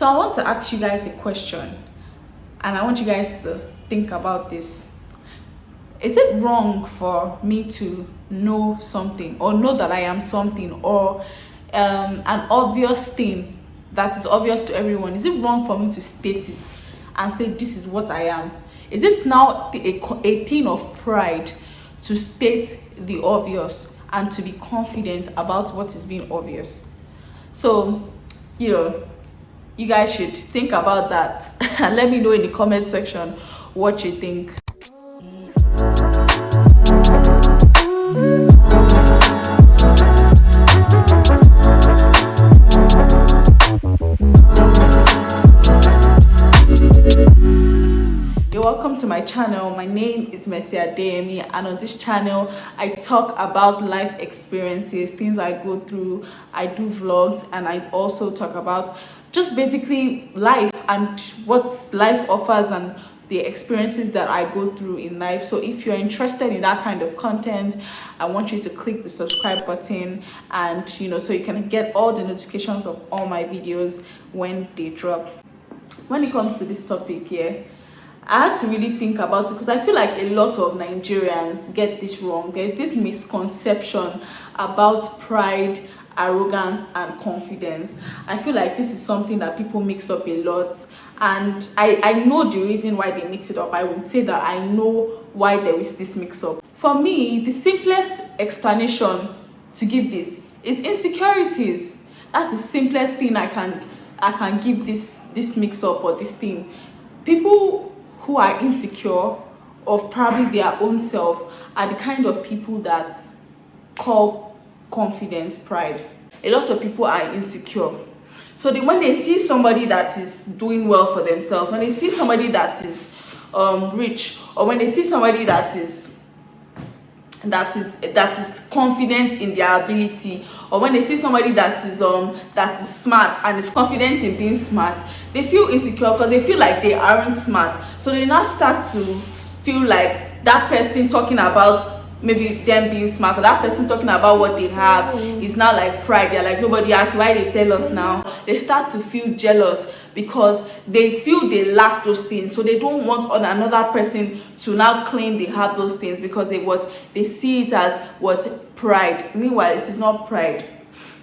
So I want to ask you guys a question, and I want you guys to think about this. Is it wrong for me to know something or know that I am something, or an obvious thing that is obvious to everyone? Is it wrong for me to state it and say this is what I am? Is it now a thing of pride to state the obvious and to be confident about what is being obvious? So, you guys should think about that and let me know in the comment section what you think. You're welcome to my channel. My name is Mercy Adeyemi, and on this channel I talk about life experiences, things I go through. I do vlogs, and I also talk about just basically life and what life offers and the experiences that I go through in life. So if you're interested in that kind of content, I want you to click the subscribe button, and so you can get all the notifications of all my videos when they drop. When it comes to this topic here, I had to really think about it because I feel like a lot of Nigerians get this wrong. There's this misconception about pride, arrogance, and confidence. I feel like this is something that people mix up a lot, and I know the reason why they mix it up. I would say that I know why there is this mix up. For me, the simplest explanation to give this is insecurities. That's the simplest thing I can give this mix up or this thing. People who are insecure of probably their own self are the kind of people that call confidence pride. A lot of people are insecure, so when they see somebody that is doing well for themselves, when they see somebody that is rich, or when they see somebody that is confident in their ability, or when they see somebody that is smart and is confident in being smart, they feel insecure because they feel like they aren't smart. So they now start to feel like that person talking about maybe them being smart, or that person talking about what they have is now like pride. They're like, nobody asks, why they tell us now? They start to feel jealous because they feel they lack those things, so they don't want another person to now claim they have those things because they see it as pride. Meanwhile, it is not pride.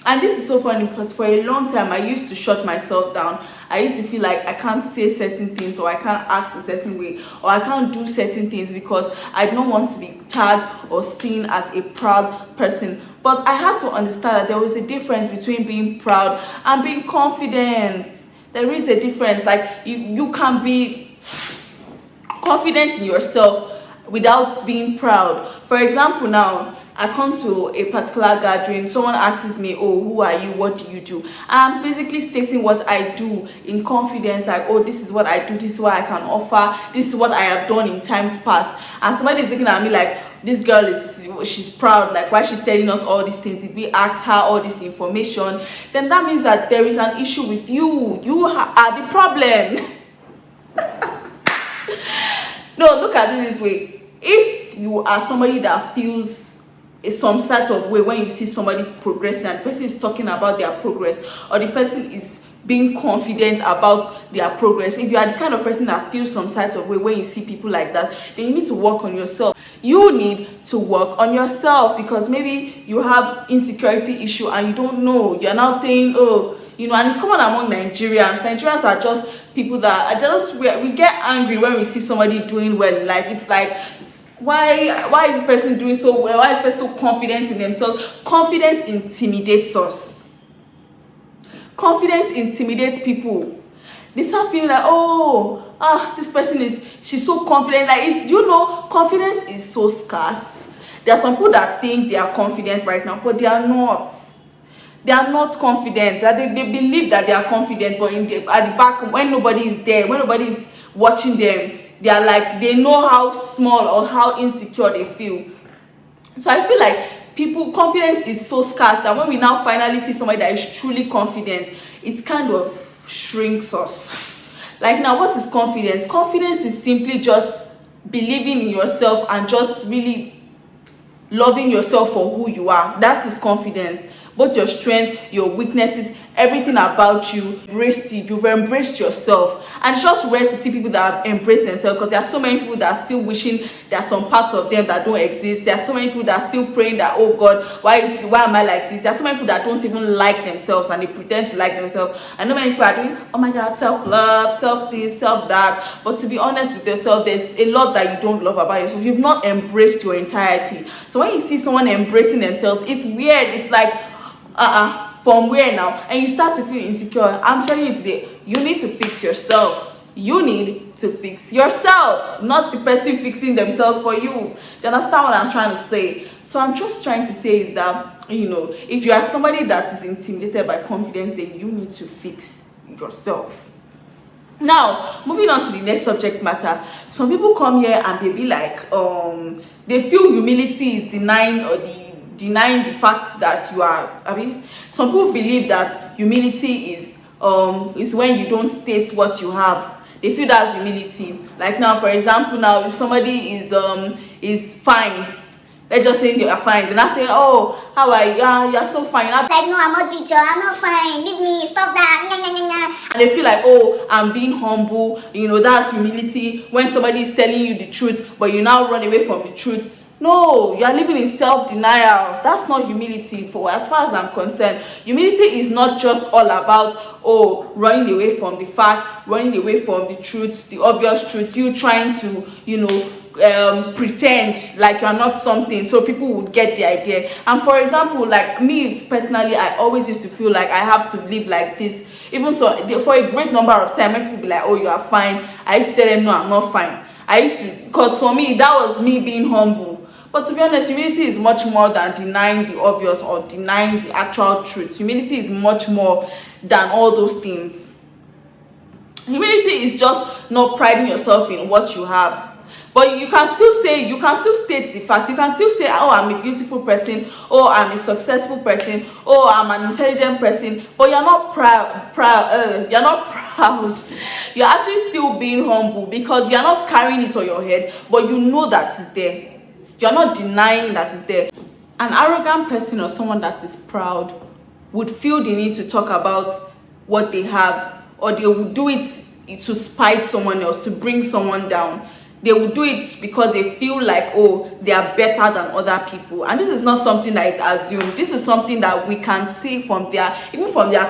And this is so funny because for a long time I used to shut myself down. I used to feel like I can't say certain things, or I can't act a certain way, or I can't do certain things because I don't want to be tagged or seen as a proud person. But I had to understand that there was a difference between being proud and being confident. There is a difference. Like you can be confident in yourself without being proud. For example, now I come to a particular gathering, someone asks me, oh, who are you, what do you do? I'm basically stating what I do in confidence, like, oh, this is what I do, this is what I can offer, this is what I have done in times past. And somebody is looking at me like, this girl she's proud, like, why is she telling us all these things? Did we ask her all this information? Then that means that there is an issue with you. You are the problem. No, look at it this way. If you are somebody that feels some sort of way when you see somebody progressing, and the person is talking about their progress, or the person is being confident about their progress, if you are the kind of person that feels some sort of way when you see people like that, then you need to work on yourself. You need to work on yourself because maybe you have insecurity issue and you don't know. You're now thinking, oh, and it's common among Nigerians. Nigerians are just people that are just, we get angry when we see somebody doing well in life. It's like, why is this person doing so well? Why is this person so confident in themselves? Confidence intimidates us. Confidence intimidates people. They start feeling like, this person she's so confident. Like, confidence is so scarce. There are some people that think they are confident right now, but they are not. They are not confident. They believe that they are confident, but at the back, when nobody is there, when nobody is watching them, they are like, they know how small or how insecure they feel. So I feel like confidence is so scarce that when we now finally see somebody that is truly confident, it kind of shrinks us. Like, now, what is confidence? Confidence is simply just believing in yourself and just really loving yourself for who you are. That is confidence. both your strength, your weaknesses, everything about you. You've embraced yourself. And it's just rare to see people that have embraced themselves, because there are so many people that are still wishing there are some parts of them that don't exist. There are so many people that are still praying that, oh God, why am I like this? There are so many people that don't even like themselves and they pretend to like themselves. I know many people are doing, oh my God, self-love, self this, self that. But to be honest with yourself, there's a lot that you don't love about yourself. You've not embraced your entirety. So when you see someone embracing themselves, it's weird. It's like, from where now? And you start to feel insecure. I'm telling you today, you need to fix yourself. You need to fix yourself, not the person fixing themselves for you. Do you understand what I'm trying to say? So I'm just trying to say is that, if you are somebody that is intimidated by confidence, then you need to fix yourself. Now, moving on to the next subject matter. Some people come here and they be like, they feel humility is denying the fact that you are. Some people believe that humility is when you don't state what you have. They feel that's humility. Like now, for example, now if somebody is fine, let's just say you are fine. They're not saying, oh, how are you? You're so fine. Like, no, I'm not teacher. I'm not fine. Leave me. Stop that. And they feel like, oh, I'm being humble. That's humility. When somebody is telling you the truth, but you now run away from the truth. No, you are living in self-denial. That's not humility. For as far as I'm concerned, humility is not just all about, running away from the fact, running away from the truth, the obvious truth. You trying to, pretend like you're not something so people would get the idea. And for example, like me personally, I always used to feel like I have to live like this. Even so, for a great number of time, when people be like, oh, you are fine, I used to tell them, no, I'm not fine. Because for me, that was me being humble. But to be honest, humility is much more than denying the obvious or denying the actual truth. Humility is much more than all those things. Humility is just not priding yourself in what you have. But you can still state the fact. You can still say, oh, I'm a beautiful person. Oh, I'm a successful person. Oh, I'm an intelligent person. But you're not proud. You're not proud. You're actually still being humble because you're not carrying it on your head, but you know that it's there. You're not denying that it's there. An arrogant person or someone that is proud would feel the need to talk about what they have, or they would do it to spite someone else, to bring someone down. They will do it because they feel like, oh, they are better than other people. And this is not something that is assumed. This is something that we can see from their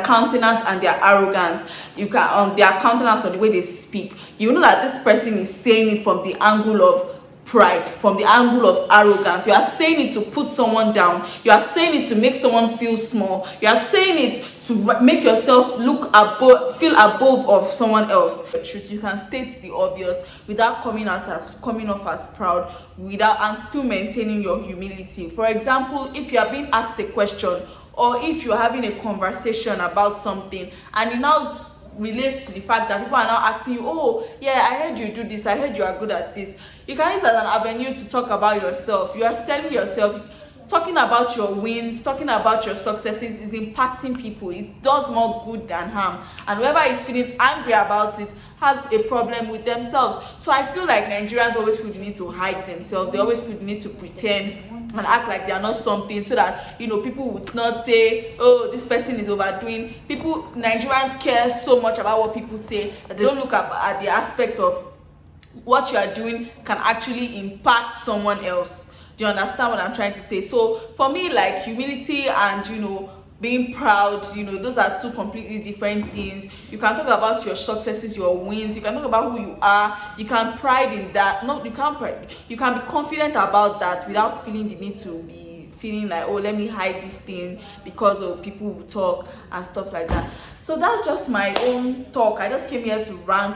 countenance and their arrogance. You can their countenance or the way they speak. You know that this person is saying it from the angle of pride, from the angle of arrogance. You are saying it to put someone down. You are saying it to make someone feel small. You are saying it to make yourself feel above of someone else. The truth, you can state the obvious without coming off as proud, and still maintaining your humility. For example, if you are being asked a question, or if you're having a conversation about something, and you now relates to the fact that people are now asking you, oh yeah, I heard you do this, I heard you are good at this. You can use that as an avenue to talk about yourself. You are selling yourself. Talking about your wins, talking about your successes is impacting people. It does more good than harm. And whoever is feeling angry about it has a problem with themselves. So I feel like Nigerians always feel the need to hide themselves. They always feel the need to pretend and act like they are not something, so that people would not say, oh, this person is overdoing. Nigerians care so much about what people say that they don't look at the aspect of what you are doing can actually impact someone else. Do you understand what I'm trying to say? So for me, like, humility and being proud, those are two completely different things. You can talk about your successes, your wins. You can talk about who you are. You can pride in that. No, you can't pride. You can be confident about that without feeling the need to be feeling like, oh, let me hide this thing because of people who talk and stuff like that. So that's just my own talk. I just came here to rant.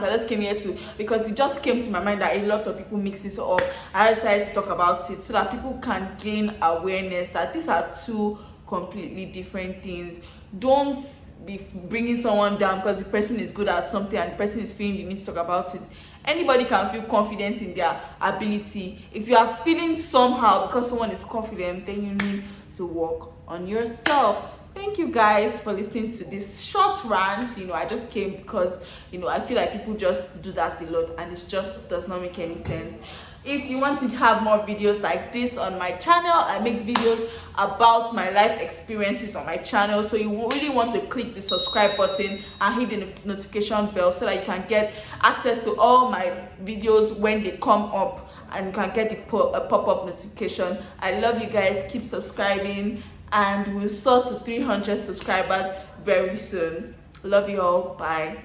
Because it just came to my mind that a lot of people mix this up. I decided to talk about it so that people can gain awareness that these are two completely different things. Don't be bringing someone down because the person is good at something and the person is feeling the need to talk about it. Anybody can feel confident in their ability. If you are feeling somehow because someone is confident, then you need to work on yourself. Thank you guys for listening to this short rant. I just came because I feel like people just do that a lot and it just does not make any sense. If you want to have more videos like this on my channel, I make videos about my life experiences on my channel, so you really want to click the subscribe button and hit the notification bell so that you can get access to all my videos when they come up, and you can get the pop-up notification. I love you guys. Keep subscribing, and we'll soar to 300 subscribers very soon. Love you all. Bye.